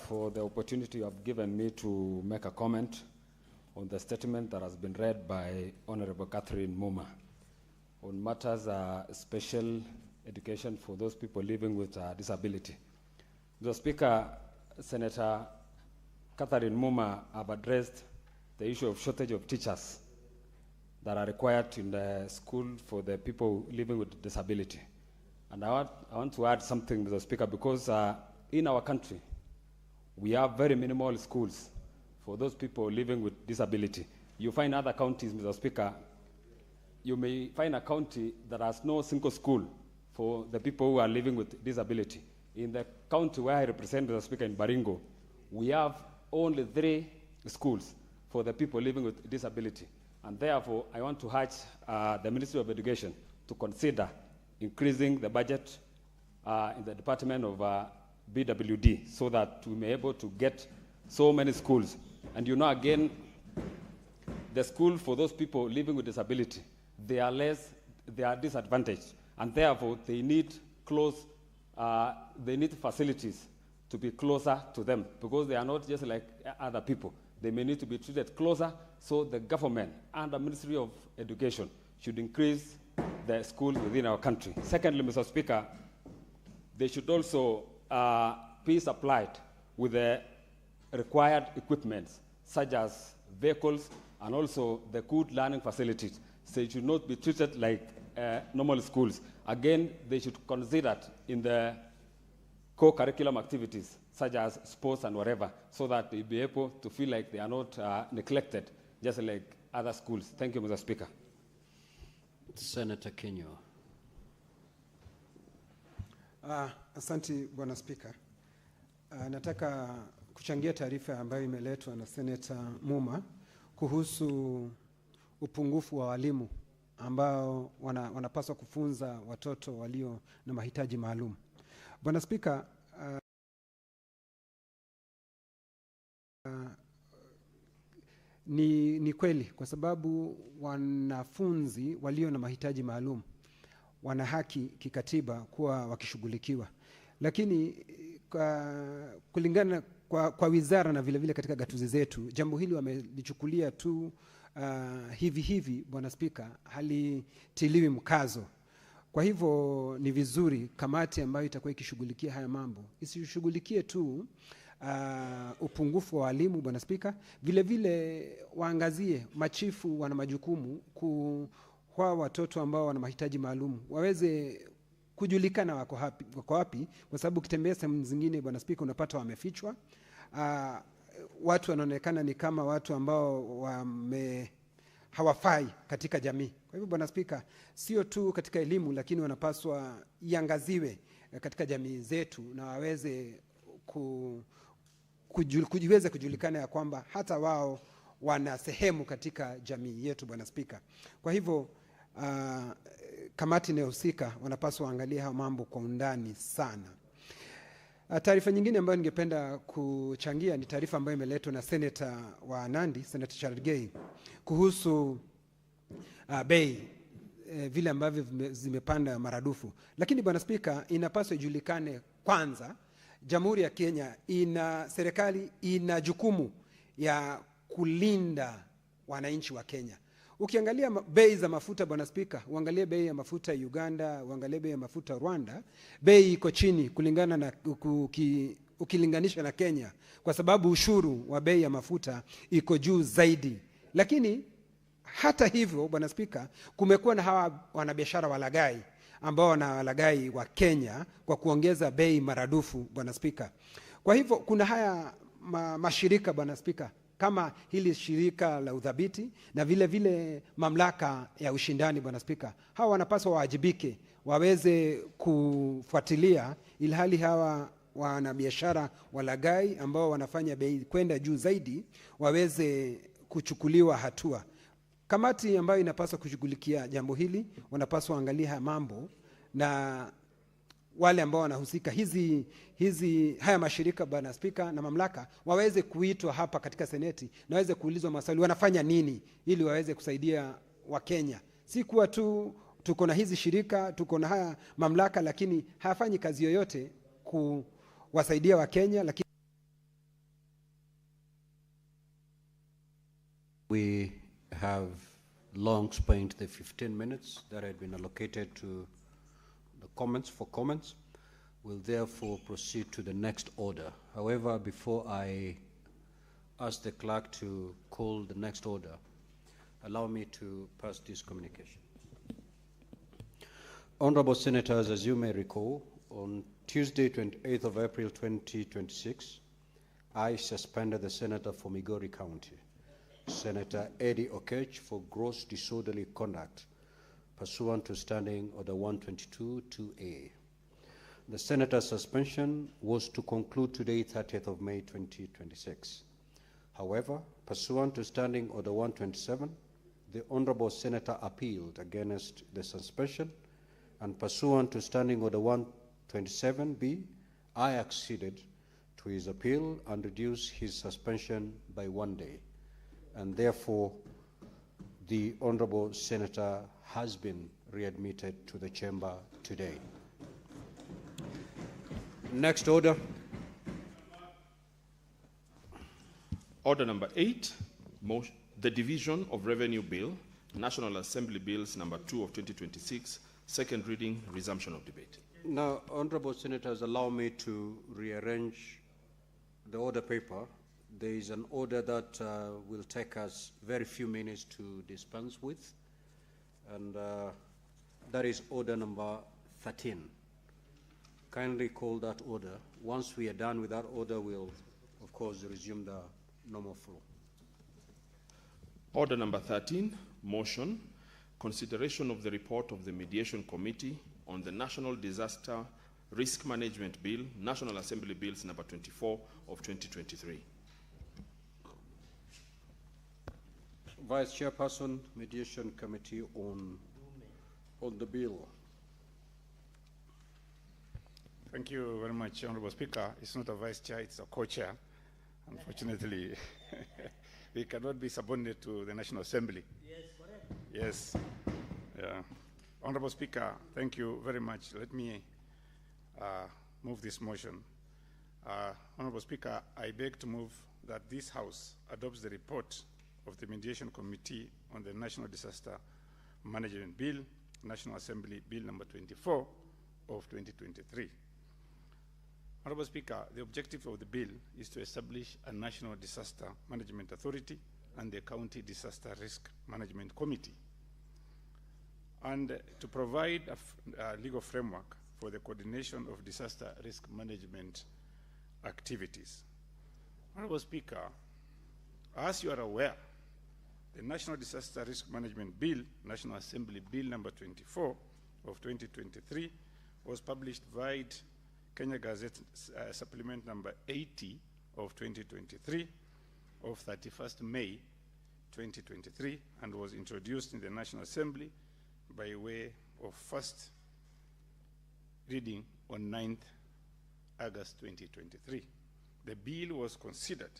for the opportunity you have given me to make a comment on the statement that has been read by Honorable Catherine Muma on matters special education for those people living with disability. Mr. Speaker, Senator Catherine Muma have addressed the issue of shortage of teachers that are required in the school for the people living with disability. And I want to add something, Mr. Speaker, because in our country, we have very minimal schools for those people living with disability. You find other counties, Mr. Speaker, you may find a county that has no single school for the people who are living with disability. In the county where I represent, Mr. Speaker, in Baringo, we have only 3 schools for the people living with disability. And therefore, I want to urge the Ministry of Education to consider increasing the budget in the Department of BWD so that we may be able to get so many schools. And you know, again, the school for those people living with disability, they are disadvantaged, and therefore they need facilities to be closer to them, because they are not just like other people. They may need to be treated closer, so the government and the Ministry of Education should increase the schools within our country. Secondly, Mr. Speaker, they should also be supplied with the required equipment, such as vehicles and also the good learning facilities. So it should not be treated like normal schools. Again, they should consider it in the co-curriculum activities, such as sports and whatever, so that they'll be able to feel like they are not neglected, just like other schools. Thank you, Mr. Speaker. Senator Kinyo. Asante, Bwana Speaker. Nataka kuchangia taarifa ambayo imeletwa na Senator Muma kuhusu upungufu wa walimu ambao wanapaswa kufunza watoto walio na mahitaji maalum. Bwana Speaker, ni kweli, kwa sababu wanafunzi walio na mahitaji maalum wana haki kikatiba kuwa wakishughulikiwa, lakini kulingana kwa wizara na vile vile katika gatuzi zetu, jambo hili wamelichukulia tu hivi, Bwana Speaker, halitiliwi mkazo. Kwa hivyo ni vizuri kamati ambayo itakuwa ikishughulikia haya mambo isishughulikie tu upungufu wa walimu, Bwana Speaker, vile vile waangazie machifu wana majukumu kwa watoto ambao wana mahitaji maalum waweze kujulikana wako wapi, kwa sababu ukitembea sehemu zingine, Bwana Speaker, unapata wamefichwa. Watu wanaonekana ni kama watu ambao hawafai katika jamii. Kwa hivyo, Bwana Speaker, sio tu katika elimu, lakini wanapaswa iangaziwe katika jamii zetu na waweze kujiweza kujulikana ya kwamba hata wao wana sehemu katika jamii yetu, Bwana Speaker. Kwa hivyo kamati inayohusika wanapaswa waangalie haya mambo kwa undani sana. Taarifa nyingine ambayo ningependa kuchangia ni taarifa ambayo imeletwa na Senator wa Nandi, Senator Chargei, kuhusu bei vile ambavyo zimepanda maradufu. Lakini, Bwana Speaker, inapaswa ijulikane kwanza, Jamhuri ya Kenya serikali ina jukumu ya kulinda wananchi wa Kenya. Ukiangalia bei za mafuta, Bwana Speaker, uangalie bei ya mafuta Uganda, uangalie bei ya mafuta Rwanda, bei iko chini kulingana na ukilinganisha na Kenya, kwa sababu ushuru wa bei ya mafuta iko juu zaidi. Lakini hata hivyo, Bwana Speaker, kumekuwa na hawa wanabiashara walagai ambao wanawalagai wa Kenya kwa kuongeza bei maradufu, Bwana Speaker. Kwa hivyo kuna haya mashirika, Bwana Speaker, kama hili shirika la udhabiti na vile vile mamlaka ya ushindani, Bwana Speaker, hawa wanapaswa waajibike, waweze kufuatilia ilhali hawa wanabiashara walagai ambao wanafanya bei kwenda juu zaidi waweze kuchukuliwa hatua. Kamati ambayo inapaswa kushughulikia jambo hili wanapaswa angalia mambo, na wale ambao wanahusika haya mashirika, Bwana Speaker, na mamlaka waweze kuitwa hapa katika Seneti na waweze kuulizwa maswali, wanafanya nini ili waweze kusaidia Wakenya. Si kuwa tu tuko na hizi shirika, tuko na haya mamlaka, lakini hayafanyi kazi yoyote kuwasaidia Wakenya, lakini We have long spent the 15 minutes that had been allocated to the comments for comments. We'll therefore proceed to the next order. However, before I ask the clerk to call the next order, allow me to pass this communication. Honorable Senators, as you may recall, on Tuesday, 28th of April 2026, I suspended the Senator for Migori County, Senator Eddie Okech, for gross disorderly conduct pursuant to Standing Order 122-2A. The Senator's suspension was to conclude today, 30th of May 2026. However, pursuant to Standing Order 127, the Honorable Senator appealed against the suspension, and pursuant to Standing Order 127B, I acceded to his appeal and reduced his suspension by 1 day. And therefore, the Honorable Senator has been readmitted to the chamber today. Next order. Order number 8, the Division of Revenue Bill, National Assembly Bills number 2 of 2026, second reading, resumption of debate. Now, Honorable Senators, allow me to rearrange the order paper. There is an order that will take us very few minutes to dispense with, and that is order number 13. Kindly call that order. Once we are done with that order, we'll, of course, resume the normal flow. Order number 13, motion, consideration of the report of the Mediation Committee on the National Disaster Risk Management Bill, National Assembly Bills number 24 of 2023. Vice Chairperson, Mediation Committee on the bill. Thank you very much, Honorable Speaker. It's not a vice chair, it's a co-chair. Unfortunately, we cannot be subordinate to the National Assembly. Yes, correct. Yes. Yeah. Honorable Speaker, thank you very much. Let me move this motion. Honorable Speaker, I beg to move that this House adopts the report of the Mediation Committee on the National Disaster Management Bill, National Assembly Bill number 24 of 2023. Honorable Speaker, the objective of the bill is to establish a National Disaster Management Authority and the County Disaster Risk Management Committee, and to provide a legal framework for the coordination of disaster risk management activities. Honorable Speaker, as you are aware, the National Disaster Risk Management Bill, National Assembly Bill number 24 of 2023, was published via Kenya Gazette Supplement number 80 of 2023 of 31st May 2023, and was introduced in the National Assembly by way of first reading on 9th August 2023. The bill was considered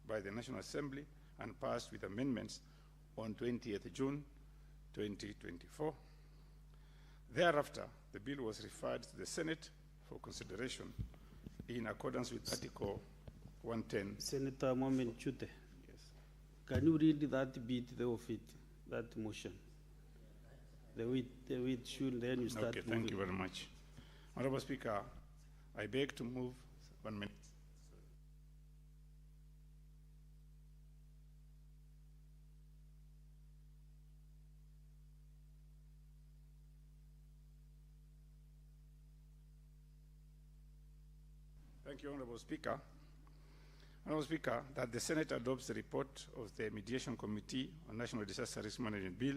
by the National Assembly and passed with amendments on 20th June 2024. Thereafter, the bill was referred to the Senate for consideration in accordance with Article 110. Senator Mohamed Chute, Yes. can you read that bit there of it, that motion? The way it should, then you start. Okay, thank you very much. Honorable Speaker, I beg to move 1 minute. Thank you, Honorable Speaker. Honorable Speaker, that the Senate adopts the report of the Mediation Committee on National Disaster Risk Management Bill,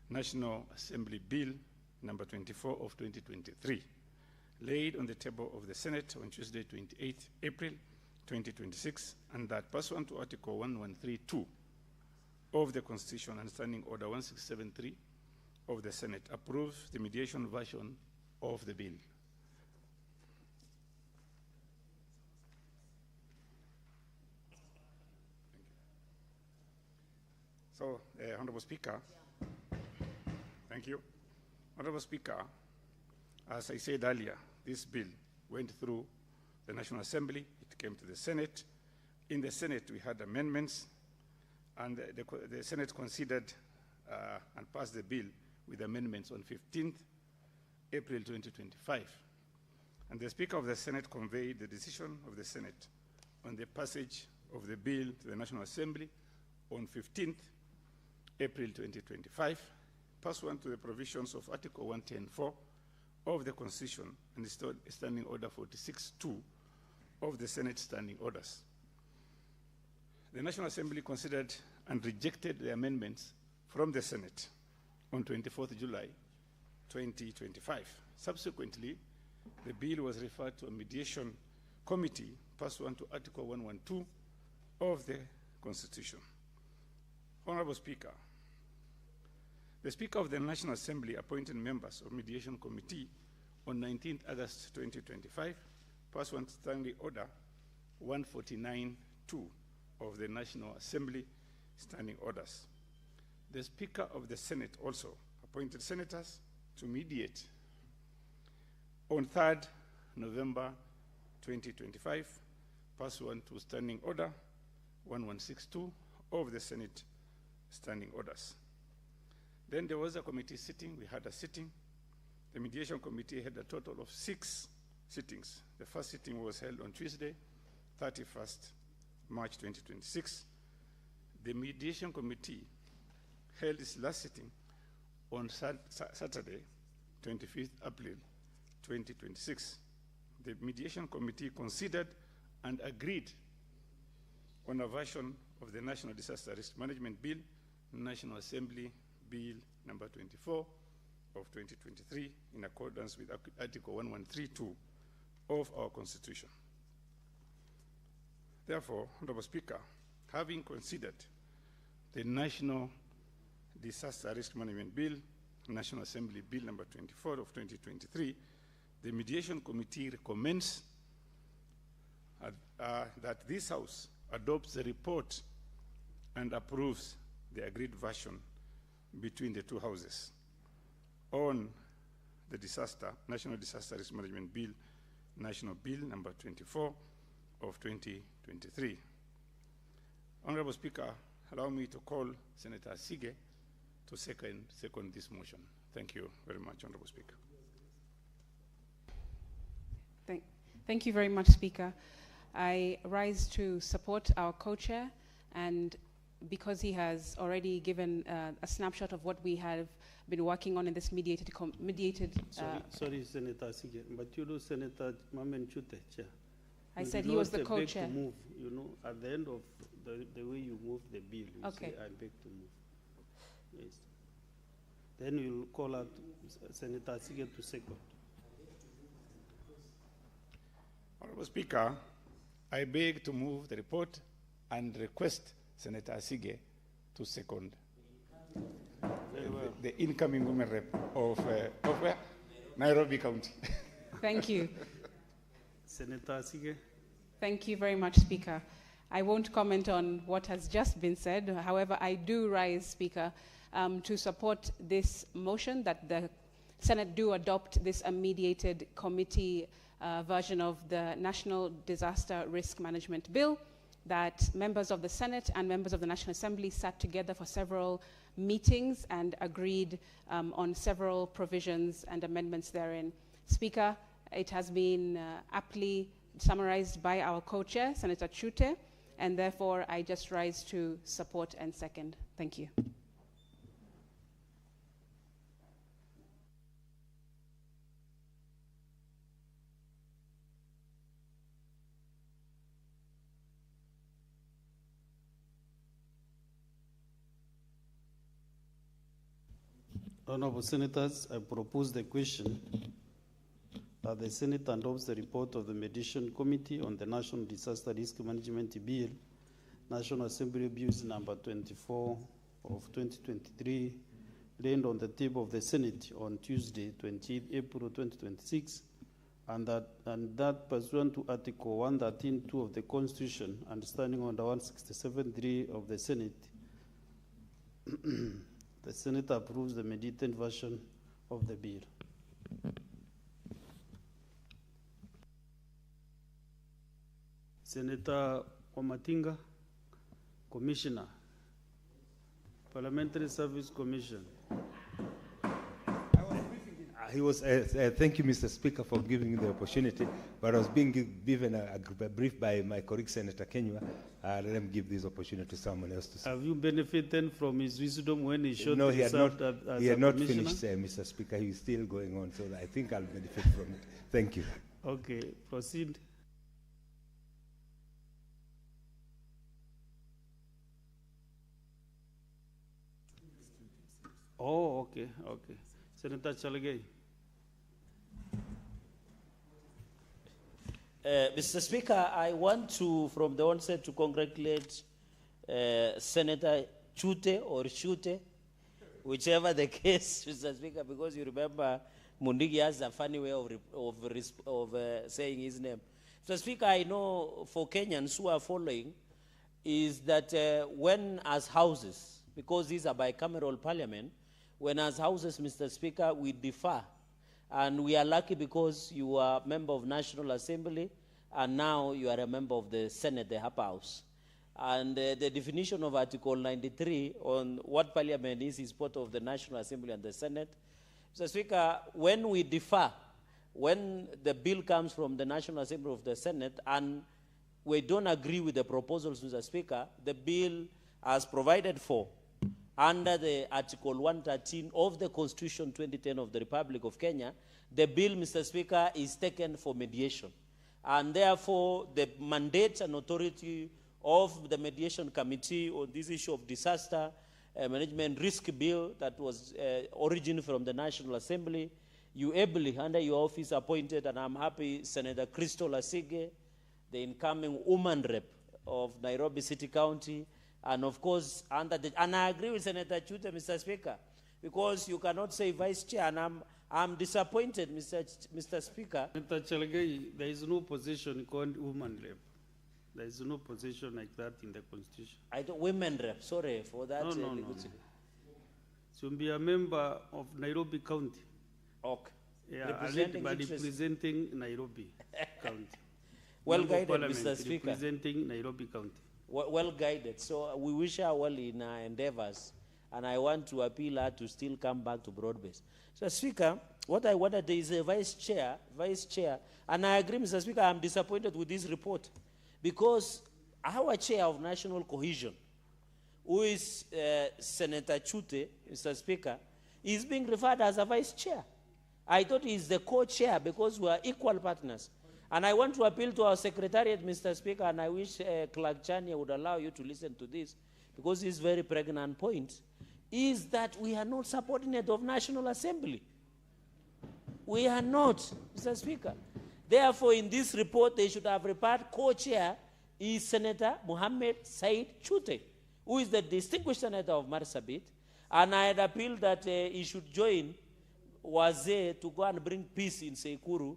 National Assembly Bill number 24 of 2023, laid on the table of the Senate on Tuesday, 28 April 2026, and that pursuant to Article 1132 of the Constitution and Standing Order 1673 of the Senate, approves the mediation version of the bill. So, Honorable Speaker, thank you. Honorable Speaker, as I said earlier, this bill went through the National Assembly, it came to the Senate. In the Senate, we had amendments, and the Senate considered and passed the bill with amendments on 15th April 2025. And the Speaker of the Senate conveyed the decision of the Senate on the passage of the bill to the National Assembly on 15th April 2025, pursuant to the provisions of Article 110(4) of the Constitution and Standing Order 46(2) of the Senate Standing Orders. The National Assembly considered and rejected the amendments from the Senate on 24th July 2025. Subsequently, the bill was referred to a mediation committee pursuant to Article 112 of the Constitution. Honorable Speaker, the Speaker of the National Assembly appointed members of Mediation Committee on 19th August 2025, pursuant to Standing Order 149(2) of the National Assembly Standing Orders. The Speaker of the Senate also appointed senators to mediate on 3rd November 2025, pursuant to Standing Order 1162 of the Senate Standing Orders. Then there was a committee sitting. We had a sitting. The Mediation Committee had a total of 6 sittings. The first sitting was held on Tuesday, 31st March 2026. The Mediation Committee held its last sitting on Saturday, 25th April 2026. The Mediation Committee considered and agreed on a version of the National Disaster Risk Management Bill, National Assembly Bill number 24 of 2023, in accordance with Article 1132 of our Constitution. Therefore, Honorable Speaker, having considered the National Disaster Risk Management Bill, National Assembly Bill number 24 of 2023, the Mediation Committee recommends that this House adopts the report and approves the agreed version between the two houses on the National Disaster Risk Management Bill, National Bill number 24 of 2023. Honorable Speaker, allow me to call Senator Sige to second this motion. Thank you very much, Honorable Speaker. Thank you very much, Speaker. I rise to support our co-chair, and because he has already given a snapshot of what we have been working on in this mediated. Sorry, Senator Sige, but you know, Senator Mamen Chute, Chair. I said he was the co-chair. To move, you know, at the end of the way you move the bill, you say, I beg to move. Yes. Then you'll call out Senator Sige to second. Honorable Speaker, I beg to move the report and request Senator Sige to second the incoming women rep of where? Nairobi County. Thank you. Senator Sige. Thank you very much, Speaker. I won't comment on what has just been said. However, I do rise, Speaker, to support this motion that the Senate do adopt this mediated committee version of the National Disaster Risk Management Bill, that members of the Senate and members of the National Assembly sat together for several meetings and agreed on several provisions and amendments therein. Speaker, it has been aptly summarized by our co-chair, Senator Chute, and therefore I just rise to support and second. Thank you. Honorable Senators, I propose the question that the Senate adopts the report of the Mediation Committee on the National Disaster Risk Management Bill, National Assembly Bills number 24 of 2023, laid on the table of the Senate on Tuesday, 28 April 2026, and that pursuant to Article 113(2) of the Constitution and Standing Order 167(3) of the Senate, the Senate approves the mediated version of the bill. Senator Wamatinga, Commissioner, Parliamentary Service Commission. Thank you, Mr. Speaker, for giving me the opportunity. But I was being given a brief by my colleague, Senator Kenywa. Let him give this opportunity to someone else to say. Have you benefited from his wisdom when he showed No, he had not, as he had a not commissioner? finished, Mr. Speaker. He is still going on, so I think I'll benefit from it. Thank you. Okay, proceed. Oh, okay, okay. Senator Chalagay. Mr. Speaker, I want to, from the onset, to congratulate Senator Chute or Shute, whichever the case, Mr. Speaker, because you remember Mundigi has a funny way of saying his name. Mr. Speaker, I know for Kenyans who are following is that when as houses, because these are bicameral parliament, when as houses, Mr. Speaker, we differ. And we are lucky because you are a member of National Assembly, and now you are a member of the Senate, the upper house. And the definition of Article 93 on what parliament is part of the National Assembly and the Senate. Mr. Speaker, when we differ, when the bill comes from the National Assembly of the Senate and we don't agree with the proposals, Mr. Speaker, the bill as provided for under the Article 113 of the Constitution 2010 of the Republic of Kenya, the bill, Mr. Speaker, is taken for mediation. And therefore, the mandate and authority of the mediation committee on this issue of disaster management risk bill that was originated from the National Assembly, you ably, under your office, appointed, and I'm happy, Senator Crystal Asige, the incoming woman rep of Nairobi City County, and of course, and I agree with Senator Chute, Mr. Speaker, because you cannot say vice chair, and I'm disappointed, Mr. Speaker. Senator Chalagay, there is no position called woman rep. There is no position like that in the Constitution. I don't, women rep, sorry for that. No. So be a member of Nairobi County. Okay. Yeah, representing Nairobi County. Well guided, Mr. Speaker. Representing Nairobi County. Well guided. So we wish her well in her endeavors, and I want to appeal her to still come back to broad-based. So, Speaker, what I wanted is a vice chair, and I agree, Mr. Speaker, I'm disappointed with this report because our chair of national cohesion, who is Senator Chute, Mr. Speaker, is being referred as a vice chair. I thought he's the co-chair because we are equal partners. And I want to appeal to our secretariat, Mr. Speaker, and I wish Clerk Chania would allow you to listen to this, because this very pregnant point is that we are not subordinate of National Assembly. We are not, Mr. Speaker. Therefore, in this report, they should have referred co-chair is Senator Mohammed Said Chute, who is the distinguished senator of Marsabit, and I had appealed that he should join Wazee to go and bring peace in Sekuru,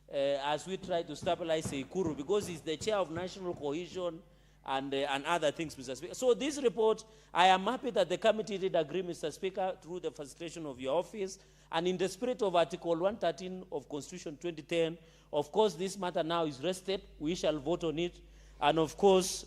as we try to stabilize Sekuru, because he's the chair of national cohesion and other things, Mr. Speaker. So this report, I am happy that the committee did agree, Mr. Speaker, through the facilitation of your office, and in the spirit of Article 113 of Constitution 2010, of course, this matter now is rested. We shall vote on it. And of course,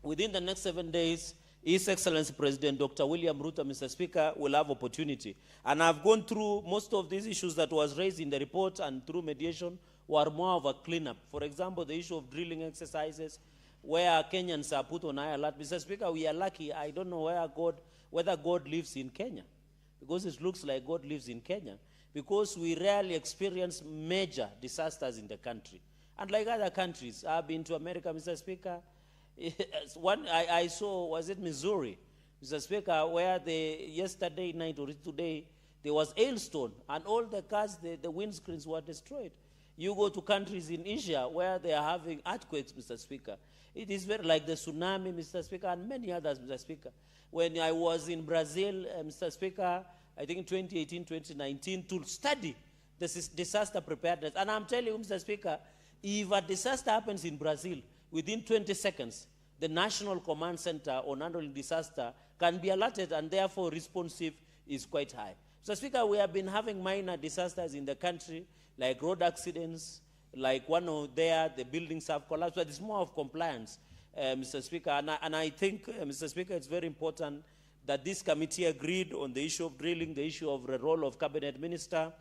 within the next 7 days, His Excellency President Dr. William Ruto, Mr. Speaker, will have opportunity. And I've gone through most of these issues that was raised in the report, and through mediation were more of a cleanup. For example, the issue of drilling exercises, where Kenyans are put on high alert. Mr. Speaker, we are lucky. I don't know whether God lives in Kenya, because it looks like God lives in Kenya, because we rarely experience major disasters in the country. And like other countries, I've been to America, Mr. Speaker. One I saw, was it Missouri, Mr. Speaker, where yesterday night or today, there was hailstone, and all the cars, the windscreens were destroyed. You go to countries in Asia where they are having earthquakes, Mr. Speaker. It is very like the tsunami, Mr. Speaker, and many others, Mr. Speaker. When I was in Brazil, Mr. Speaker, I think in 2018, 2019, to study the disaster preparedness. And I'm telling you, Mr. Speaker, if a disaster happens in Brazil, within 20 seconds, the National Command Center on handling disaster can be alerted, and therefore responsive is quite high. So, Speaker, we have been having minor disasters in the country, like road accidents, like one of the buildings have collapsed, but it's more of compliance, Mr. Speaker. And I think, Mr. Speaker, it's very important that this committee agreed on the issue of drilling, the issue of the role of cabinet minister.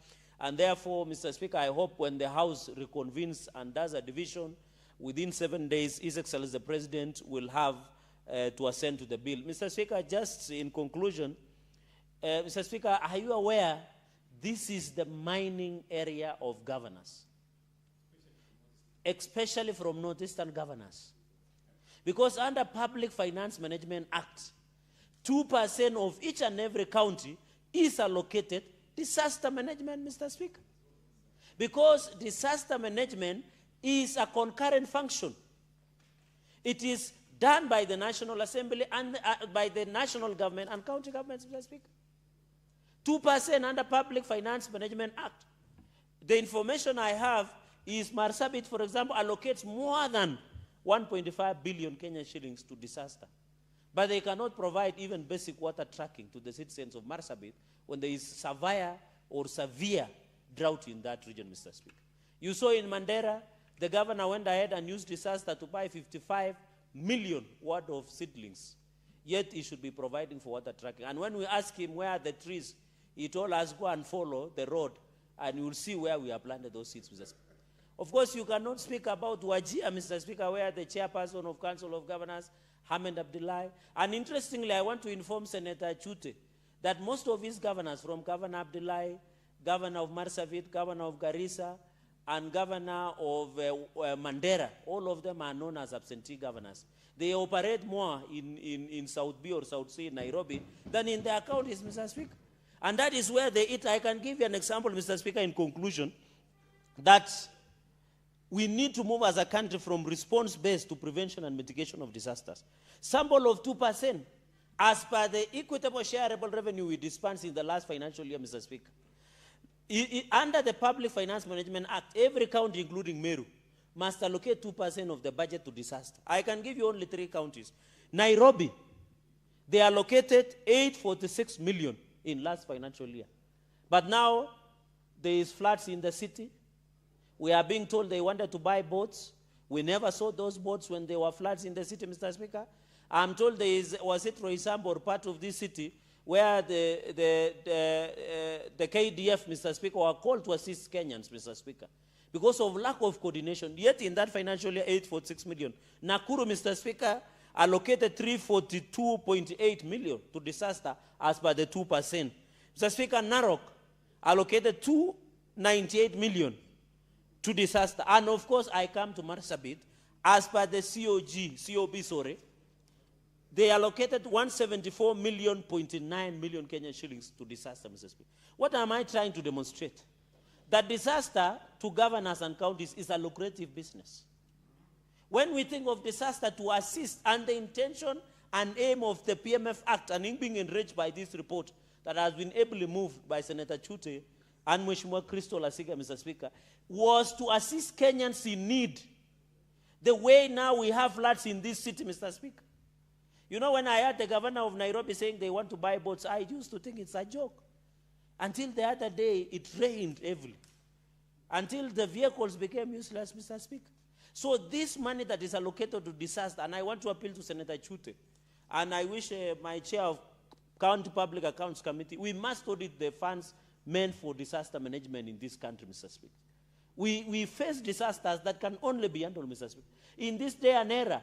And therefore, Mr. Speaker, I hope when the House reconvenes and does a division, within 7 days, His Excellency the President will have to assent to the bill. Mr. Speaker, just in conclusion, Mr. Speaker, are you aware this is the mining area of governors, especially from northeastern governors? Because under Public Finance Management Act, 2% of each and every county is allocated disaster management, Mr. Speaker. Because disaster management is a concurrent function. It is done by the National Assembly and by the national government and county governments, Mr. Speaker. 2% under Public Finance Management Act. The information I have is Marsabit, for example, allocates more than 1.5 billion Kenyan shillings to disaster. But they cannot provide even basic water tracking to the citizens of Marsabit when there is severe drought in that region, Mr. Speaker. You saw in Mandera, the governor went ahead and used disaster to buy 55 million worth of seedlings. Yet he should be providing for water tracking. And when we ask him where are the trees, he told us go and follow the road and you will see where we have planted those seeds, Mr. Speaker. Of course, you cannot speak about Wajir, Mr. Speaker, where the chairperson of Council of Governors, Hamid Abdullahi. And interestingly, I want to inform Senator Chute that most of his governors, from Governor Abdullahi, Governor of Marsabit, Governor of Garissa, and Governor of Mandera, all of them are known as absentee governors. They operate more in South B or South C in Nairobi than in their counties, Mr. Speaker. And that is where they eat. I can give you an example, Mr. Speaker, in conclusion, that we need to move as a country from response-based to prevention and mitigation of disasters. Sample of 2%, as per the equitable shareable revenue we dispensed in the last financial year, Mr. Speaker. Under the Public Finance Management Act, every county, including Meru, must allocate 2% of the budget to disaster. I can give you only 3 counties. Nairobi, they allocated 846 million in last financial year. But now, there is floods in the city. We are being told they wanted to buy boats. We never saw those boats when there were floods in the city, Mr. Speaker. I'm told there was it Roysambu or part of this city where the KDF, Mr. Speaker, were called to assist Kenyans, Mr. Speaker, because of lack of coordination. Yet in that financial year, 846 million. Nakuru, Mr. Speaker, allocated 342.8 million to disaster as per the 2%. Mr. Speaker, Narok allocated 298 million to disaster. And of course, I come to Marsabit, as per the COB, they allocated 174.9 million Kenyan shillings to disaster, Mr. Speaker. What am I trying to demonstrate? That disaster to governors and counties is a lucrative business. When we think of disaster to assist, and the intention and aim of the PMF Act, and being enriched by this report that has been ably moved by Senator Chute and Mheshimiwa Crystal Asiga, Mr. Speaker, was to assist Kenyans in need. The way now we have floods in this city, Mr. Speaker. You know, when I heard the governor of Nairobi saying they want to buy boats, I used to think it's a joke. Until the other day, it rained heavily. Until the vehicles became useless, Mr. Speaker. So this money that is allocated to disaster, and I want to appeal to Senator Chute, and I wish my chair of County Public Accounts Committee, we must audit the funds meant for disaster management in this country, Mr. Speaker. We face disasters that can only be handled, Mr. Speaker. In this day and era,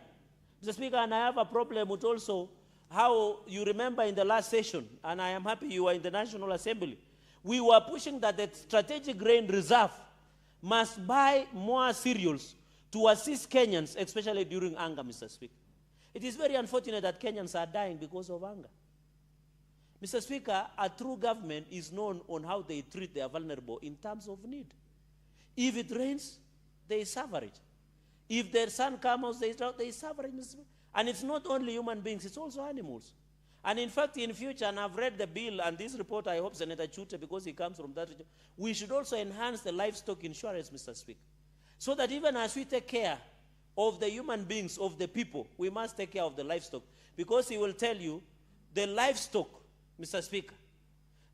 Mr. Speaker, and I have a problem with also how you remember in the last session, and I am happy you were in the National Assembly, we were pushing that the strategic grain reserve must buy more cereals to assist Kenyans, especially during hunger, Mr. Speaker. It is very unfortunate that Kenyans are dying because of hunger. Mr. Speaker, a true government is known on how they treat their vulnerable in terms of need. If it rains, they suffer it. If the sun comes, they suffer it, Mr. Speaker. And it's not only human beings, it's also animals. And in fact, in future, and I've read the bill, and this report, I hope Senator Chute, because he comes from that region, we should also enhance the livestock insurance, Mr. Speaker. So that even as we take care of the human beings, of the people, we must take care of the livestock. Because he will tell you, the livestock, Mr. Speaker,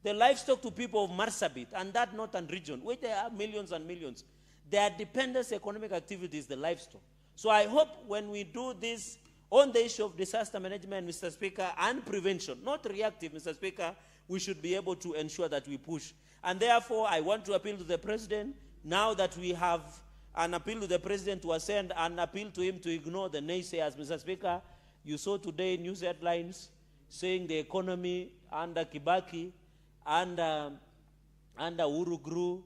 the livestock to people of Marsabit and that northern region, where there are millions and millions, their dependence economic activity is the livestock. So I hope when we do this on the issue of disaster management, Mr. Speaker, and prevention, not reactive, Mr. Speaker, we should be able to ensure that we push. And therefore, I want to appeal to the President, now that we have an appeal to the President to ascend and appeal to him to ignore the naysayers. Mr. Speaker, you saw today news headlines saying the economy under Kibaki, under Uhuru grew,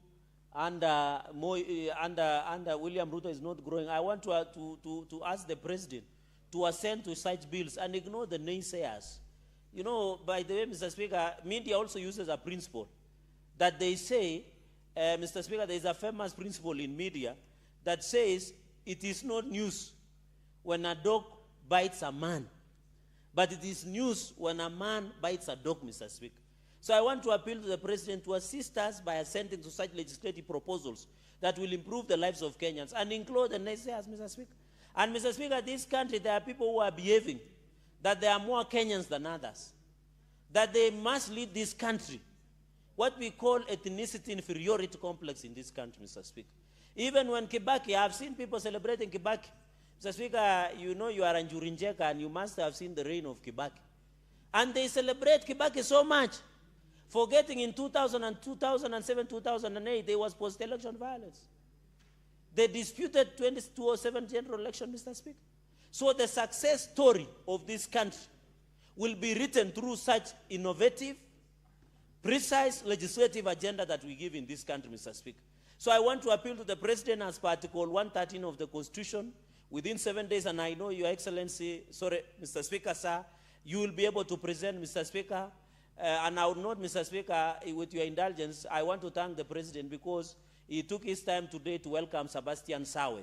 under William Ruto is not growing. I want to ask the President to assent to such bills and ignore the naysayers. You know, by the way, Mr. Speaker, media also uses a principle that they say, Mr. Speaker, there is a famous principle in media that says it is not news when a dog bites a man, but it is news when a man bites a dog, Mr. Speaker. So I want to appeal to the President to assist us by assenting to such legislative proposals that will improve the lives of Kenyans and include the naysayers, Mr. Speaker. And Mr. Speaker, this country, there are people who are behaving that there are more Kenyans than others, that they must lead this country. What we call ethnicity inferiority complex in this country, Mr. Speaker. Even when Kibaki, I've seen people celebrating Kibaki. Mr. Speaker, you know you are a Njurinjeka and you must have seen the reign of Kibaki. And they celebrate Kibaki so much, forgetting in 2007, 2008, there was post-election violence. They disputed 2007 general election, Mr. Speaker. So the success story of this country will be written through such innovative, precise legislative agenda that we give in this country, Mr. Speaker. So I want to appeal to the President as per Article 113 of the Constitution, within 7 days, and I know Your Excellency, sorry, Mr. Speaker, sir, you will be able to present, Mr. Speaker, and I would note, Mr. Speaker, with your indulgence, I want to thank the President because he took his time today to welcome Sebastian Sawe.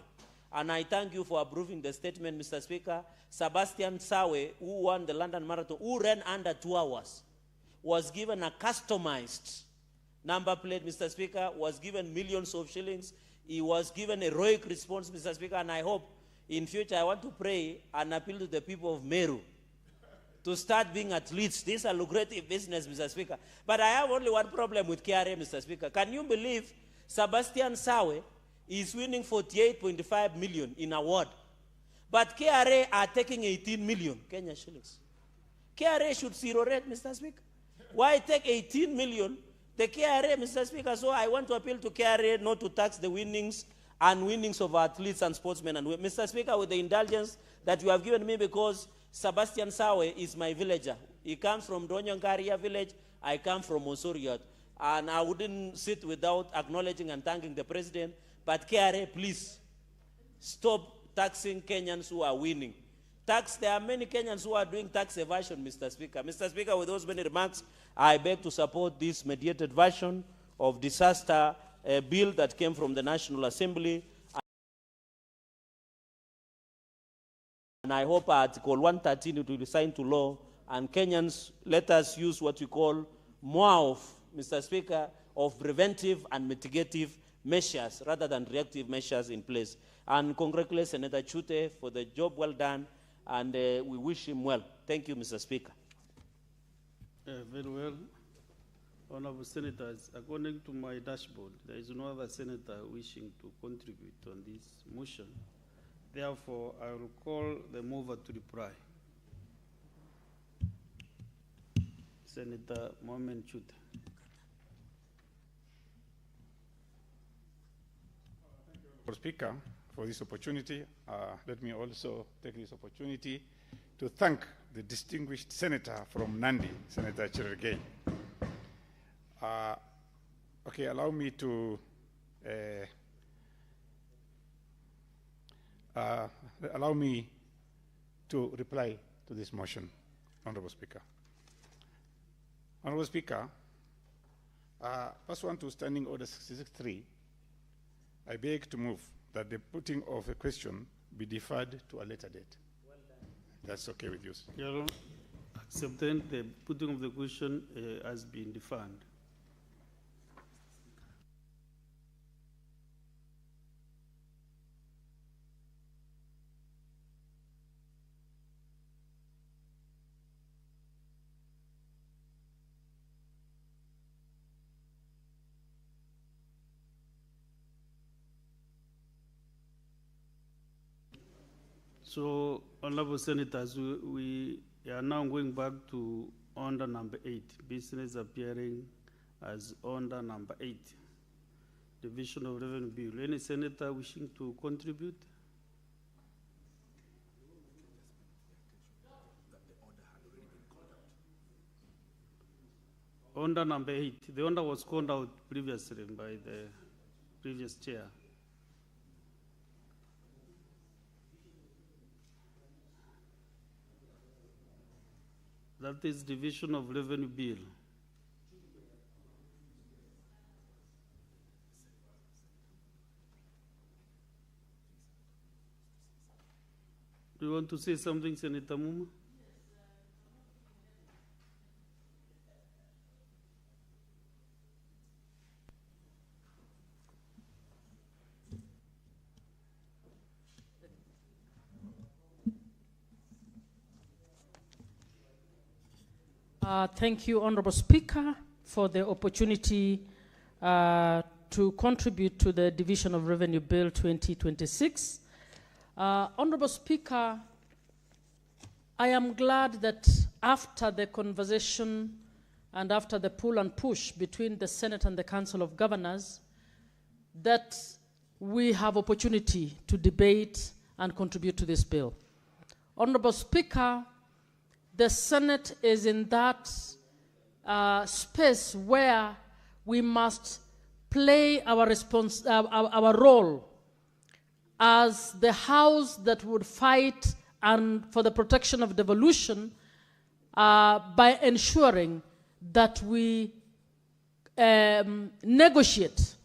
And I thank you for approving the statement, Mr. Speaker. Sebastian Sawe, who won the London Marathon, who ran under 2 hours, was given a customized number plate, Mr. Speaker, was given millions of shillings. He was given a heroic response, Mr. Speaker, and I hope in future I want to pray and appeal to the people of Meru to start being athletes. This is a lucrative business, Mr. Speaker. But I have only one problem with KRA, Mr. Speaker. Can you believe Sebastian Sawe is winning 48.5 million in award, but KRA are taking 18 million Kenya shillings? KRA should zero rate, Mr. Speaker. Why take 18 million? The KRA, Mr. Speaker, so I want to appeal to KRA not to tax the winnings of athletes and sportsmen. And Mr. Speaker, with the indulgence that you have given me, because Sebastian Sawe is my villager. He comes from Donyongaria village. I come from Osoriot. And I wouldn't sit without acknowledging and thanking the President. But KRA, please, stop taxing Kenyans who are winning. There are many Kenyans who are doing tax evasion, Mr. Speaker. Mr. Speaker, with those many remarks, I beg to support this mediated version of disaster bill that came from the National Assembly. And I hope Article 113 it will be signed to law, and Kenyans, let us use what we call more of, Mr. Speaker, of preventive and mitigative measures rather than reactive measures in place. And congratulate Senator Chute for the job well done, and we wish him well. Thank you, Mr. Speaker. Very well. Honorable Senators, according to my dashboard, there is no other senator wishing to contribute on this motion. Therefore, I will call the mover to reply. Senator Mohamed Chute. Mr. Speaker, for this opportunity. Let me also take this opportunity to thank the distinguished senator from Nandi, Senator Cherargei. Okay, allow me to reply to this motion, Honorable Speaker. Honorable Speaker, pursuant to Standing Order 66.3, I beg to move that the putting of a question be deferred to a later date. Well done. That's okay with you, sir. Your Honor, accepting the putting of the question has been deferred. So, honorable senators, we are now going back to order number 8, business appearing as order number 8, division of revenue bill. Any senator wishing to contribute? Order number 8. The order was called out previously by the previous chair. That is division of revenue bill. Do you want to say something, Senator Muma? Thank you, Honorable Speaker, for the opportunity to contribute to the Division of Revenue Bill 2026. Honorable Speaker, I am glad that after the conversation and after the pull and push between the Senate and the Council of Governors, that we have opportunity to debate and contribute to this bill. Honorable Speaker, the Senate is in that space where we must play our role as the house that would fight and for the protection of devolution by ensuring that we negotiate,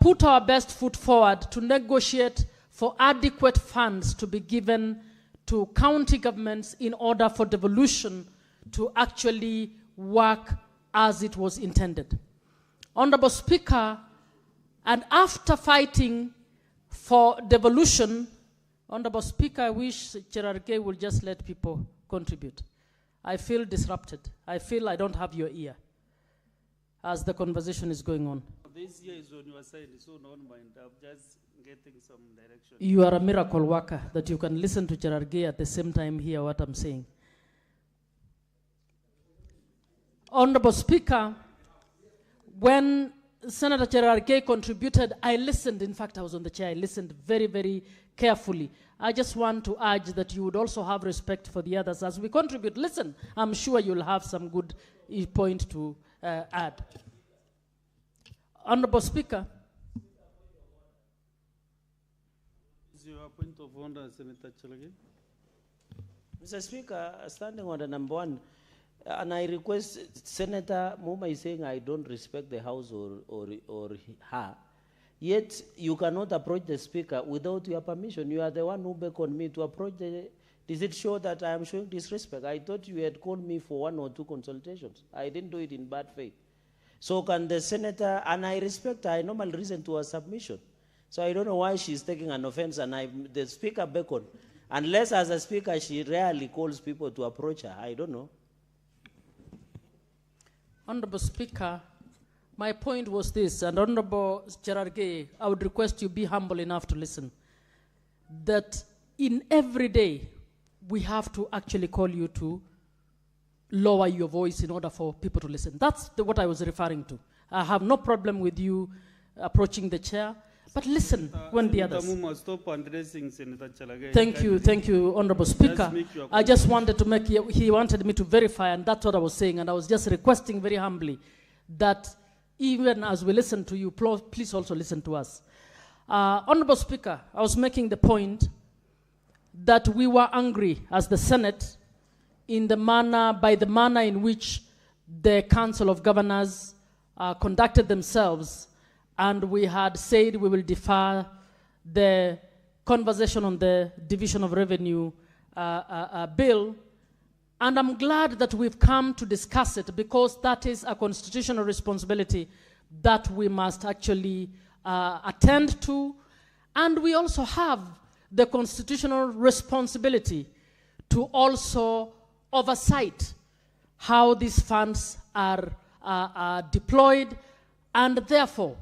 put our best foot forward to negotiate for adequate funds to be given to county governments in order for devolution to actually work as it was intended. Honorable Speaker, and after fighting for devolution, Honorable Speaker, I wish Cherargei will just let people contribute. I feel disrupted. I feel I don't have your ear as the conversation is going on. This year is on your side, so don't mind. I'm just getting some direction. You are a miracle worker that you can listen to Cherargei at the same time hear what I'm saying. Honorable Speaker, when Senator Cherargei contributed, I listened. In fact, I was on the chair. I listened very, very carefully. I just want to urge that you would also have respect for the others as we contribute. Listen, I'm sure you'll have some good point to add. Honorable Speaker. Is your point of order, Senator Cherargei? Mr. Speaker, standing on the number 1, and I request Senator Muma is saying I don't respect the House or her. Yet you cannot approach the Speaker without your permission. You are the one who beckoned me to approach the. Does it show that I am showing disrespect? I thought you had called me for 1 or 2 consultations. I didn't do it in bad faith. So can the Senator, and I respect her, I normally listen to her submission. So I don't know why she's taking an offense, and the Speaker beckoned. Unless as a Speaker she rarely calls people to approach her. I don't know. Honorable Speaker, my point was this, and Honorable Cherargei, I would request you be humble enough to listen, that in every day we have to actually call you to lower your voice in order for people to listen. That's what I was referring to. I have no problem with you approaching the chair, but listen when the others. Muma, stop addressing Senator Cherargei. Thank you, Honorable Speaker. I just wanted to make, he wanted me to verify, and that's what I was saying, and I was just requesting very humbly that even as we listen to you, please also listen to us. Honorable Speaker, I was making the point that we were angry as the Senate by the manner in which the Council of Governors conducted themselves, and we had said we will defer the conversation on the Division of Revenue bill. And I'm glad that we've come to discuss it, because that is a constitutional responsibility that we must actually attend to. And we also have the constitutional responsibility to also oversight how these funds are deployed, and therefore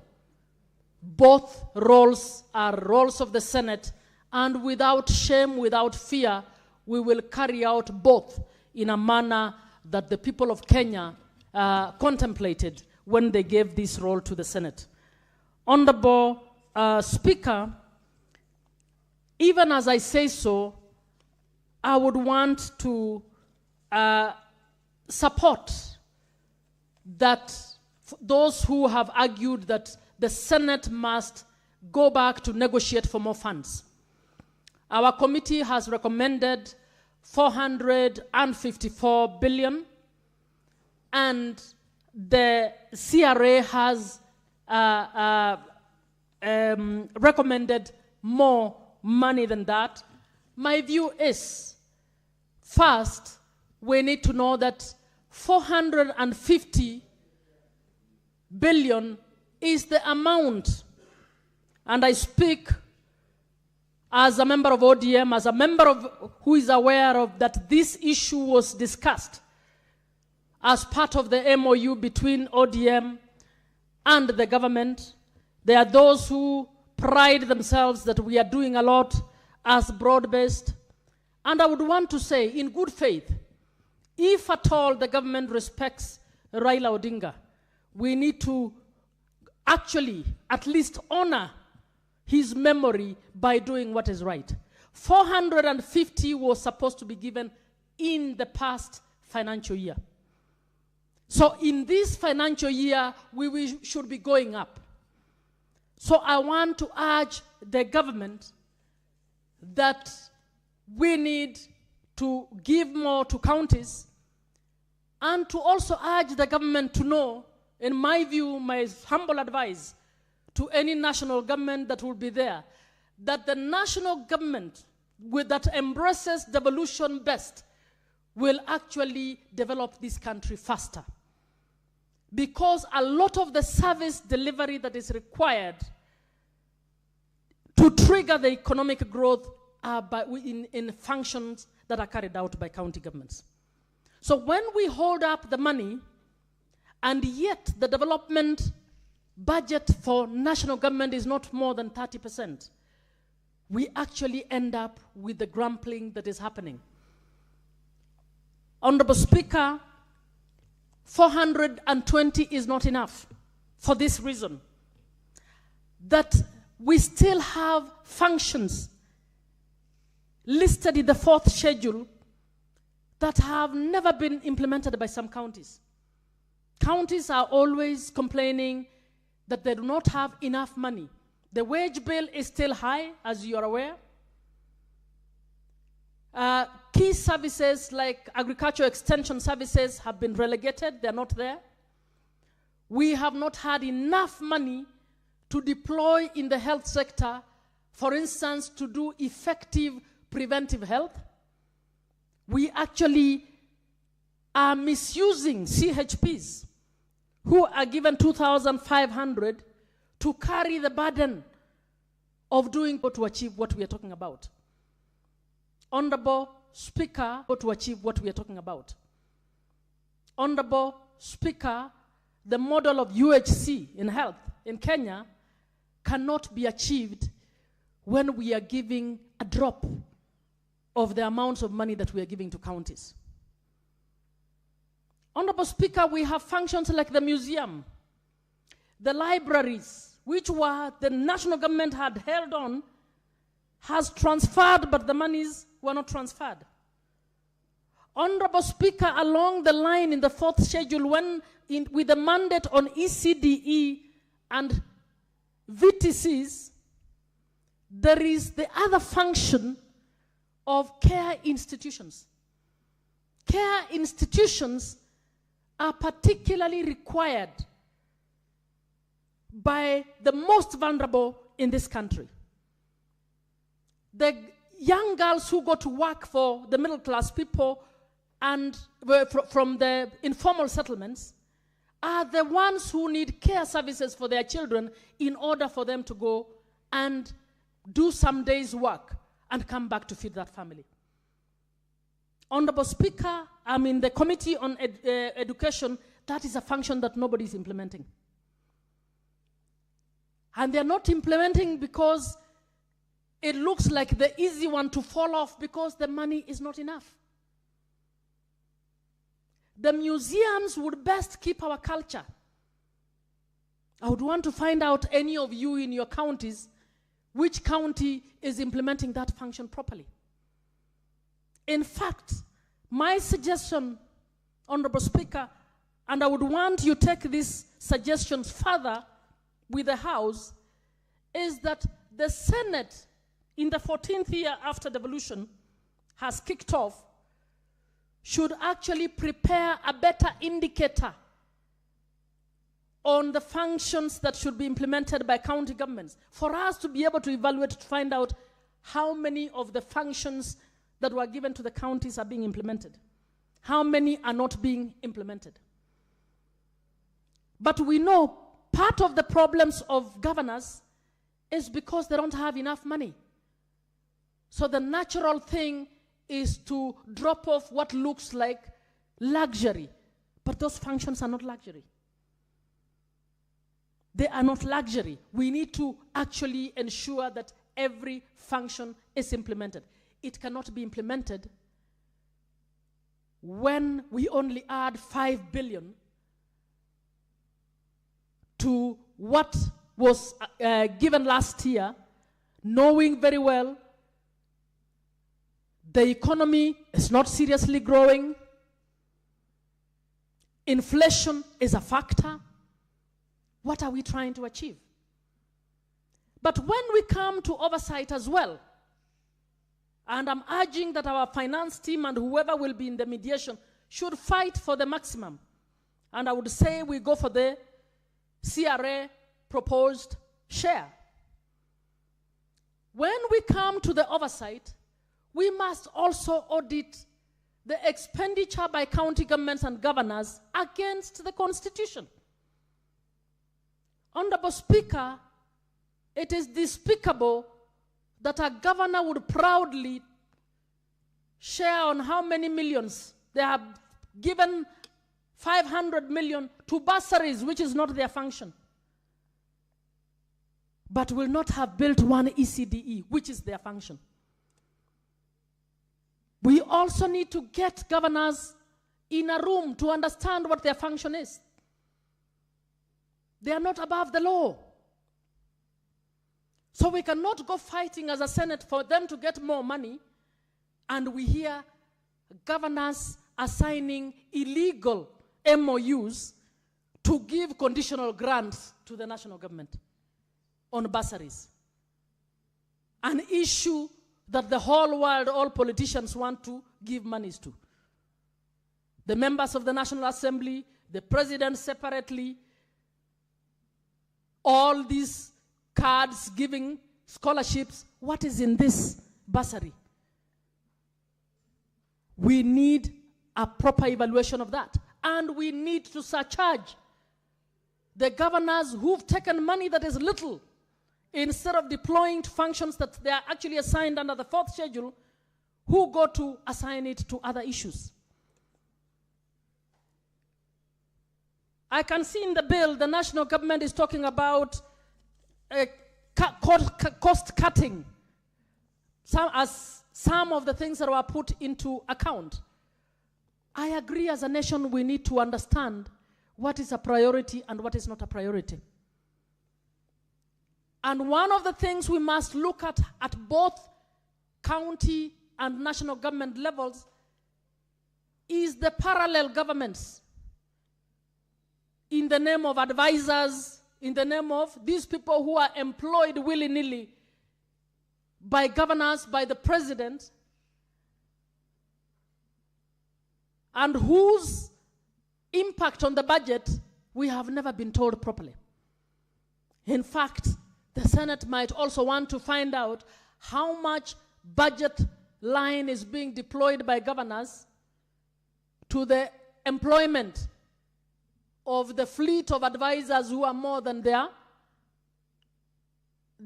both roles are roles of the Senate and without shame, without fear, we will carry out both in a manner that the people of Kenya contemplated when they gave this role to the Senate. Honorable Speaker, even as I say so, I would want to support that those who have argued that the Senate must go back to negotiate for more funds. Our committee has recommended 454 billion, and the CRA has recommended more money than that. My view is, first, we need to know that 450 billion is the amount, and I speak as a member of ODM, as a member of who is aware of that this issue was discussed as part of the MOU between ODM and the government. There are those who pride themselves that we are doing a lot as broad-based. And I would want to say, in good faith, if at all the government respects Raila Odinga, we need to actually at least honor his memory by doing what is right. 450 was supposed to be given in the past financial year. So in this financial year, we should be going up. So I want to urge the government that we need to give more to counties, and to also urge the government to know, in my view, my humble advice to any national government that will be there, that the national government that embraces devolution best will actually develop this country faster. Because a lot of the service delivery that is required to trigger the economic growth are in functions that are carried out by county governments. So when we hold up the money, and yet the development budget for national government is not more than 30%, we actually end up with the grumbling that is happening. Honorable Speaker, 420 is not enough for this reason, that we still have functions listed in the 4th schedule that have never been implemented by some counties. Counties are always complaining that they do not have enough money. The wage bill is still high, as you are aware. Key services like agricultural extension services have been relegated. They're not there. We have not had enough money to deploy in the health sector, for instance, to do effective preventive health. We actually are misusing CHPs, who are given 2,500 to carry the burden of doing to achieve what we are talking about. Honorable Speaker, to achieve what we are talking about. Honorable Speaker, the model of UHC in health in Kenya cannot be achieved when we are giving a drop of the amounts of money that we are giving to counties. Honorable Speaker, we have functions like the museum, the libraries, which were the national government had held on, has transferred, but the monies were not transferred. Honorable Speaker, along the line in the 4th schedule, with the mandate on ECDE and VTCs, there is the other function of care institutions. Care institutions are particularly required by the most vulnerable in this country. The young girls who go to work for the middle class people and from the informal settlements are the ones who need care services for their children in order for them to go and do some days' work and come back to feed that family. Honorable Speaker, I'm in the Committee on Education. That is a function that nobody is implementing. And they're not implementing because it looks like the easy one to fall off because the money is not enough. The museums would best keep our culture. I would want to find out, any of you in your counties, which county is implementing that function properly. In fact, my suggestion, Honorable Speaker, and I would want you to take these suggestions further with the House, is that the Senate, in the 14th year after devolution has kicked off, should actually prepare a better indicator on the functions that should be implemented by county governments, for us to be able to evaluate, to find out how many of the functions that were given to the counties are being implemented, how many are not being implemented. But we know part of the problems of governors is because they don't have enough money. So the natural thing is to drop off what looks like luxury. But those functions are not luxury. They are not luxury. We need to actually ensure that every function is implemented. It cannot be implemented when we only add 5 billion to what was given last year, knowing very well the economy is not seriously growing, inflation is a factor. What are we trying to achieve? But when we come to oversight as well, and I'm urging that our finance team and whoever will be in the mediation should fight for the maximum. And I would say we go for the CRA proposed share. When we come to the oversight, we must also audit the expenditure by county governments and governors against the Constitution. Honorable Speaker, it is despicable that a governor would proudly share on how many millions they have given 500 million to bursaries, which is not their function, but will not have built one ECDE, which is their function. We also need to get governors in a room to understand what their function is. They are not above the law. So we cannot go fighting as a Senate for them to get more money, and we hear governors assigning illegal MOUs to give conditional grants to the national government on bursaries. An issue that the whole world, all politicians want to give monies to. The members of the National Assembly, the president separately, all these cards giving scholarships. What is in this bursary? We need a proper evaluation of that. And we need to surcharge the governors who've taken money that is little, instead of deploying to functions that they are actually assigned under the 4th schedule, who go to assign it to other issues. I can see in the bill the national government is talking about cost cutting, some of the things that were put into account. I agree, as a nation we need to understand what is a priority and what is not a priority. And one of the things we must look at both county and national government levels is the parallel governments, in the name of advisors, in the name of these people who are employed willy-nilly by governors, by the president, and whose impact on the budget we have never been told properly. In fact, the Senate might also want to find out how much budget line is being deployed by governors to the employment of the fleet of advisors who are more than their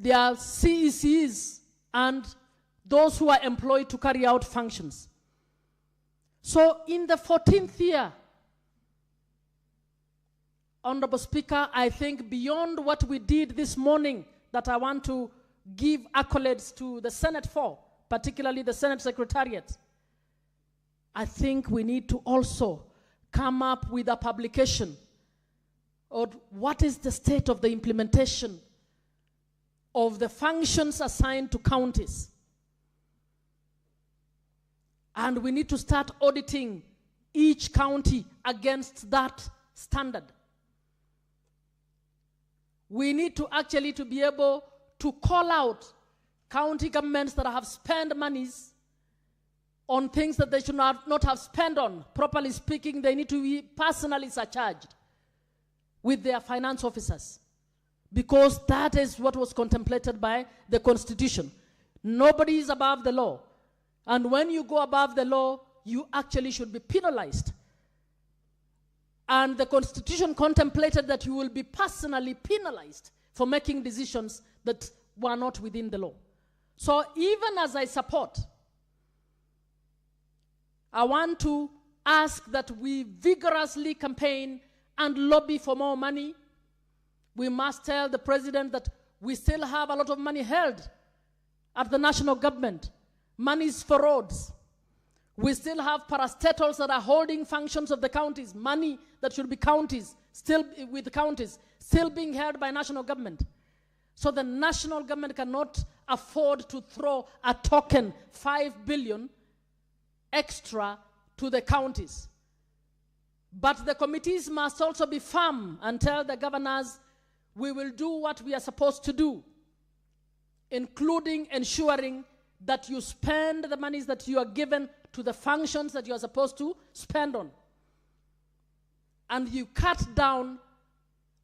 CECs and those who are employed to carry out functions. So in the 14th year, Honorable Speaker, I think beyond what we did this morning that I want to give accolades to the Senate for, particularly the Senate Secretariat, I think we need to also come up with a publication of what is the state of the implementation of the functions assigned to counties. And we need to start auditing each county against that standard. We need to actually to be able to call out county governments that have spent monies on things that they should not have spent on. Properly speaking, they need to be personally surcharged with their finance officers, because that is what was contemplated by the Constitution. Nobody is above the law. And when you go above the law, you actually should be penalized. And the Constitution contemplated that you will be personally penalized for making decisions that were not within the law. So even as I support, I want to ask that we vigorously campaign and lobby for more money. We must tell the president that we still have a lot of money held at the national government. Monies for roads. We still have parastatals that are holding functions of the counties, money that should be counties, still with the counties, still being held by national government. So the national government cannot afford to throw a token 5 billion extra to the counties. But the committees must also be firm and tell the governors, we will do what we are supposed to do, including ensuring that you spend the monies that you are given to the functions that you are supposed to spend on. And you cut down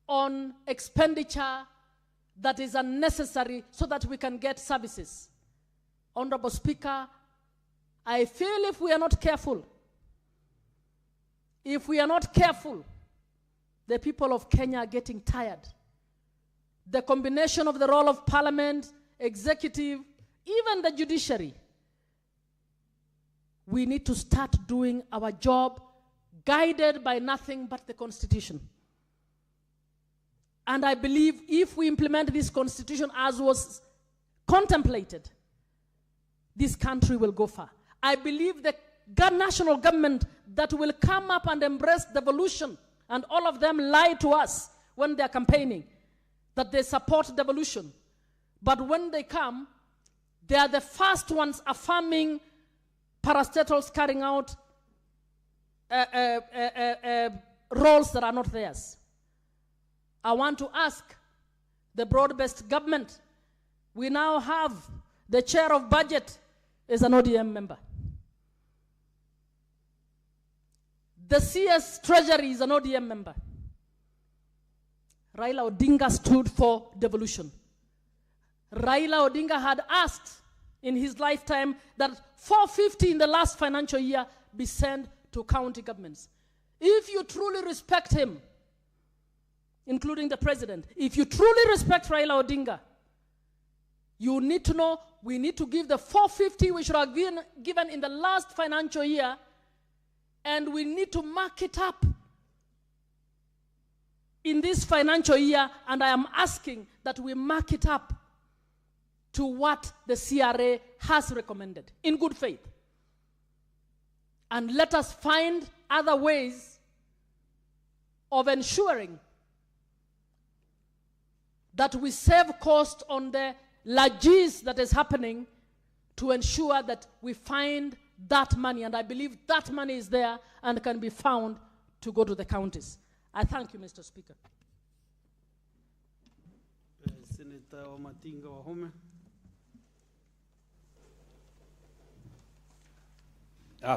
on expenditure that is unnecessary so that we can get services. Honorable Speaker, I feel if we are not careful, the people of Kenya are getting tired. The combination of the role of Parliament, executive, even the judiciary, we need to start doing our job guided by nothing but the Constitution. And I believe if we implement this Constitution as was contemplated, this country will go far. I believe the national government that will come up and embrace devolution, and all of them lie to us when they're campaigning, that they support devolution. But when they come, they are the first ones affirming parastatals carrying out roles that are not theirs. I want to ask the broad-based government, we now have the chair of budget is an ODM member. The CS Treasury is an ODM member. Raila Odinga stood for devolution. Raila Odinga had asked in his lifetime that 450 in the last financial year be sent to county governments. If you truly respect him, including the president, if you truly respect Raila Odinga, you need to know we need to give the 450 we should have given in the last financial year, and we need to mark it up in this financial year, and I am asking that we mark it up to what the CRA has recommended in good faith. And let us find other ways of ensuring that we save cost on the largesse that is happening to ensure that we find that money. And I believe that money is there and can be found to go to the counties. I thank you, Mr. Speaker. Senator Wamatinga Wahome.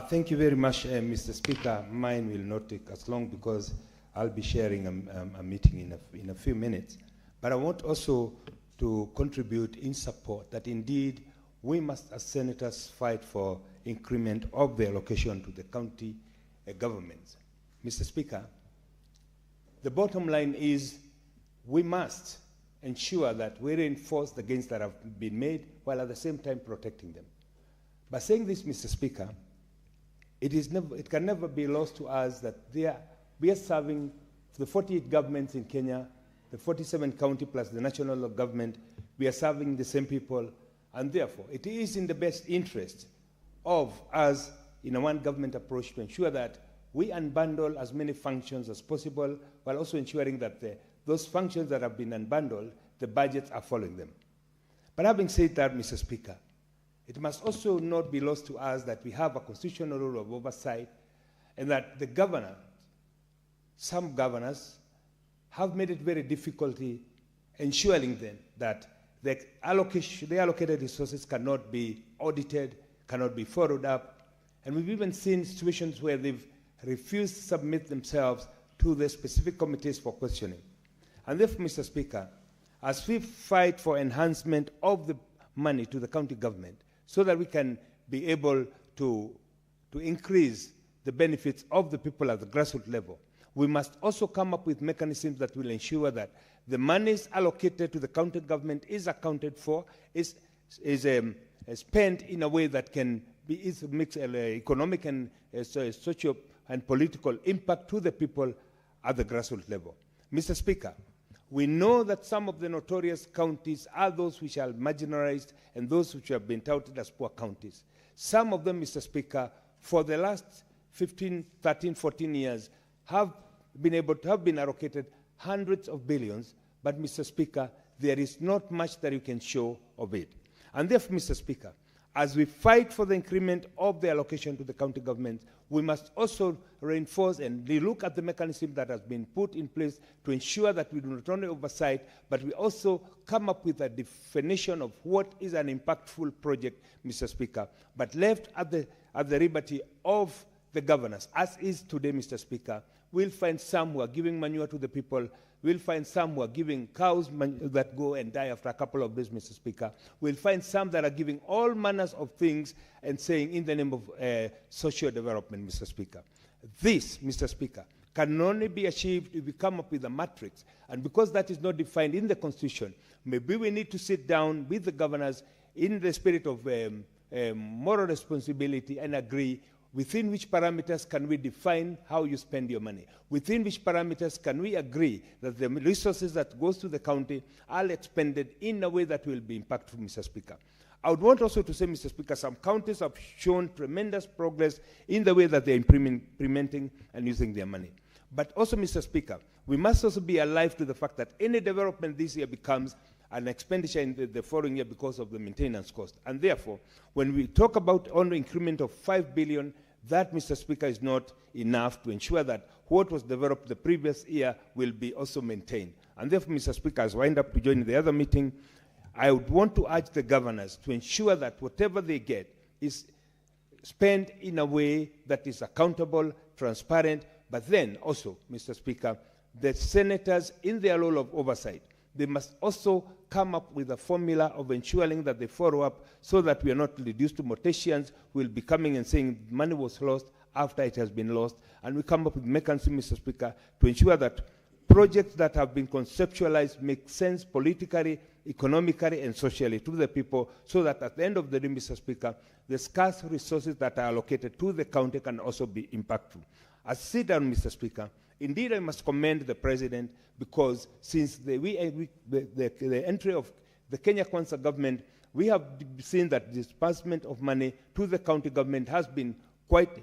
Thank you very much, Mr. Speaker. Mine will not take as long because I'll be sharing a meeting in a few minutes. But I want also to contribute in support that indeed we must, as senators, fight for increment of the allocation to the county governments. Mr. Speaker, the bottom line is we must ensure that we reinforce the gains that have been made while at the same time protecting them. By saying this, Mr. Speaker, it can never be lost to us that we are serving the 48 governments in Kenya, the 47 county plus the national government, we are serving the same people, and therefore it is in the best interest of us in a one government approach to ensure that we unbundle as many functions as possible, while also ensuring that those functions that have been unbundled, the budgets are following them. But having said that, Mr. Speaker, it must also not be lost to us that we have a constitutional role of oversight, and that the governor, some governors, have made it very difficult ensuring them that the allocated resources cannot be audited, cannot be followed up. And we've even seen situations where they've refused to submit themselves to the specific committees for questioning. And therefore, Mr. Speaker, as we fight for enhancement of the money to the county government so that we can be able to increase the benefits of the people at the grassroots level, we must also come up with mechanisms that will ensure that the monies allocated to the county government is accounted for, is spent in a way that can be mix economic and socio and political impact to the people at the grassroots level. Mr. Speaker, we know that some of the notorious counties are those which are marginalized and those which have been touted as poor counties. Some of them, Mr. Speaker, for the last 15, 13, 14 years, have been allocated hundreds of billions, but, Mr. Speaker, there is not much that you can show of it. And therefore, Mr. Speaker, as we fight for the increment of the allocation to the county government, we must also reinforce and look at the mechanism that has been put in place to ensure that we do not only oversight, but we also come up with a definition of what is an impactful project, Mr. Speaker, but left at the liberty of the governors, as is today, Mr. Speaker. We'll find some who are giving manure to the people. We'll find some who are giving cows that go and die after a couple of days, Mr. Speaker. We'll find some that are giving all manners of things and saying in the name of social development, Mr. Speaker. This, Mr. Speaker, can only be achieved if we come up with a matrix. And because that is not defined in the Constitution, maybe we need to sit down with the governors in the spirit of moral responsibility and agree within which parameters can we define how you spend your money? Within which parameters can we agree that the resources that goes to the county are expended in a way that will be impactful, Mr. Speaker? I would want also to say, Mr. Speaker, some counties have shown tremendous progress in the way that they're implementing and using their money. But also, Mr. Speaker, we must also be alive to the fact that any development this year becomes an expenditure in the following year because of the maintenance cost. And therefore, when we talk about only increment of 5 billion, that, Mr. Speaker, is not enough to ensure that what was developed the previous year will be also maintained. And therefore, Mr. Speaker, as I wind up to join the other meeting, I would want to urge the governors to ensure that whatever they get is spent in a way that is accountable, transparent, but then also, Mr. Speaker, the senators in their role of oversight, they must also come up with a formula of ensuring that they follow up so that we are not reduced to morticians who will be coming and saying money was lost after it has been lost. And we come up with mechanisms, Mr. Speaker, to ensure that projects that have been conceptualized make sense politically, economically, and socially to the people, so that at the end of the day, Mr. Speaker, the scarce resources that are allocated to the county can also be impactful. As sit down, Mr. Speaker, indeed I must commend the President, because since the entry of the Kenya Kwanza government, we have seen that disbursement of money to the county government has been quite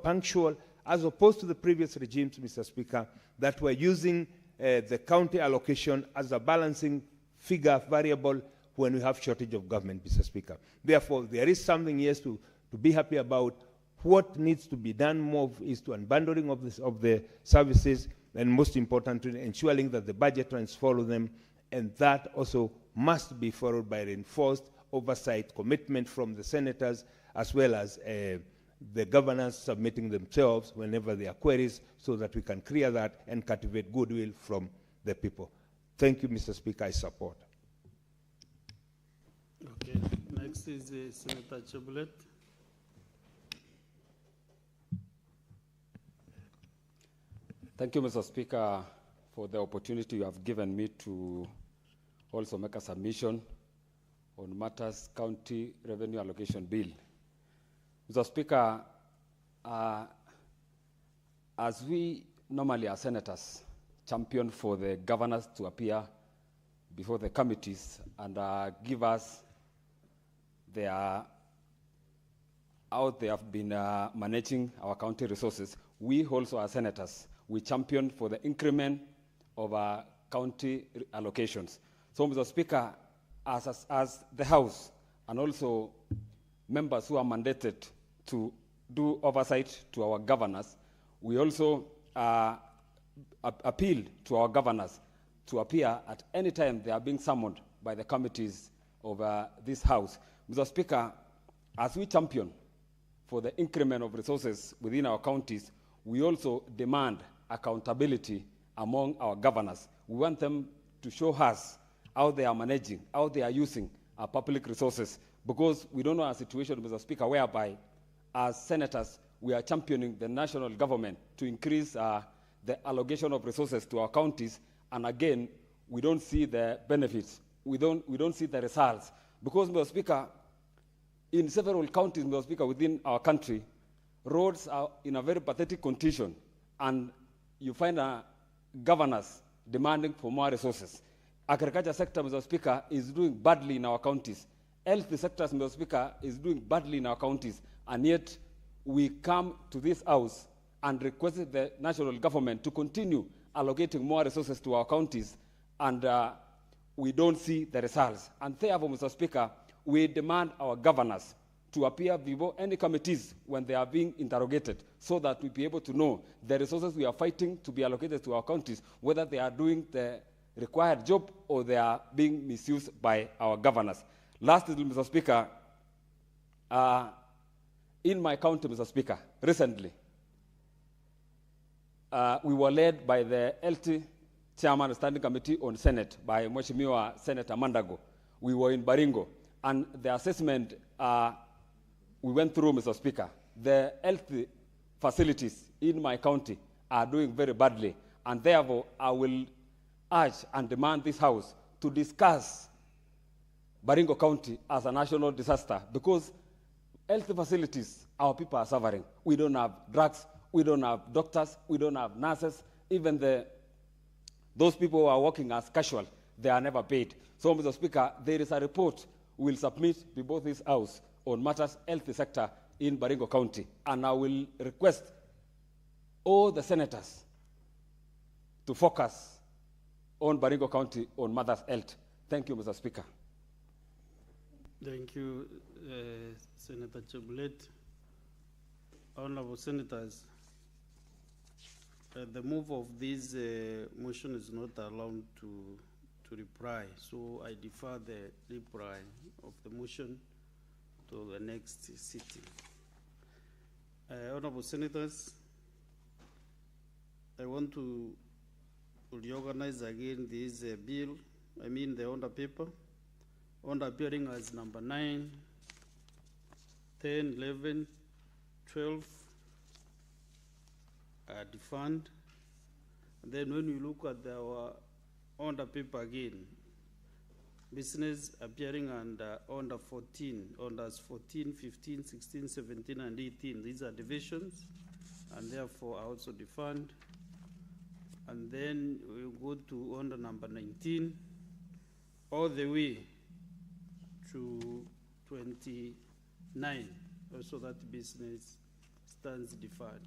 punctual, as opposed to the previous regimes, Mr. Speaker, that were using the county allocation as a balancing figure variable when we have shortage of government, Mr. Speaker. Therefore, there is something, yes, to be happy about. What needs to be done more is to unbundling of the services, and most importantly, ensuring that the budget trends follow them, and that also must be followed by reinforced oversight commitment from the senators, as well as the governors submitting themselves whenever there are queries, so that we can clear that and cultivate goodwill from the people. Thank you, Mr. Speaker. I support. Okay. Next is Senator Chebulet. Thank you, Mr. Speaker, for the opportunity you have given me to also make a submission on matters county revenue allocation bill. Mr. Speaker, as we normally as senators champion for the governors to appear before the committees and give us how they have been managing our county resources. We also, as senators, we champion for the increment of our county allocations. So, Mr. Speaker, as the House and also members who are mandated to do oversight to our governors, we also appeal to our governors to appear at any time they are being summoned by the committees of this House. Mr. Speaker, as we champion for the increment of resources within our counties, we also demand accountability among our governors. We want them to show us how they are managing, how they are using our public resources, because we don't know a situation, Mr. Speaker, whereby as senators, we are championing the national government to increase the allocation of resources to our counties, and again, we don't see the benefits. We don't see the results. Because, Mr. Speaker, in several counties, Mr. Speaker, within our country, roads are in a very pathetic condition, and you find governors demanding for more resources. Agriculture sector, Mr. Speaker, is doing badly in our counties. Health sector, Mr. Speaker, is doing badly in our counties, and yet we come to this House and request the national government to continue allocating more resources to our counties, and we don't see the results. And therefore, Mr. Speaker, we demand our governors to appear before any committees when they are being interrogated, so that we be able to know the resources we are fighting to be allocated to our counties, whether they are doing the required job or they are being misused by our governors. Lastly, Mr. Speaker, in my county, Mr. Speaker, recently, we were led by the LT Chairman of Standing Committee on Senate by Mheshimiwa Senator Mandago. We were in Baringo, and the assessment we went through, Mr. Speaker, the health facilities in my county are doing very badly, and therefore I will urge and demand this House to discuss Baringo County as a national disaster, because health facilities, our people are suffering. We don't have drugs, we don't have doctors, we don't have nurses. Even those people who are working as casual, they are never paid. So, Mr. Speaker, there is a report we will submit before this House on matters health sector in Baringo County, and I will request all the senators to focus on Baringo County on matters health. Thank you, Mr. Speaker. Thank you, Senator Chebulet. Honorable Senators, the move of this motion is not allowed to reply, so I defer the reply of the motion to the next sitting. Honorable Senators, I want to reorganize again this bill, the order paper, order appearing as number 9, 10, 11, 12 are defunct. And then when we look at our order paper again, business appearing under order 14, orders 14, 15, 16, 17, and 18. These are divisions, and therefore are also defunct. And then we go to order number 19, all the way to 29, also that business stands deferred.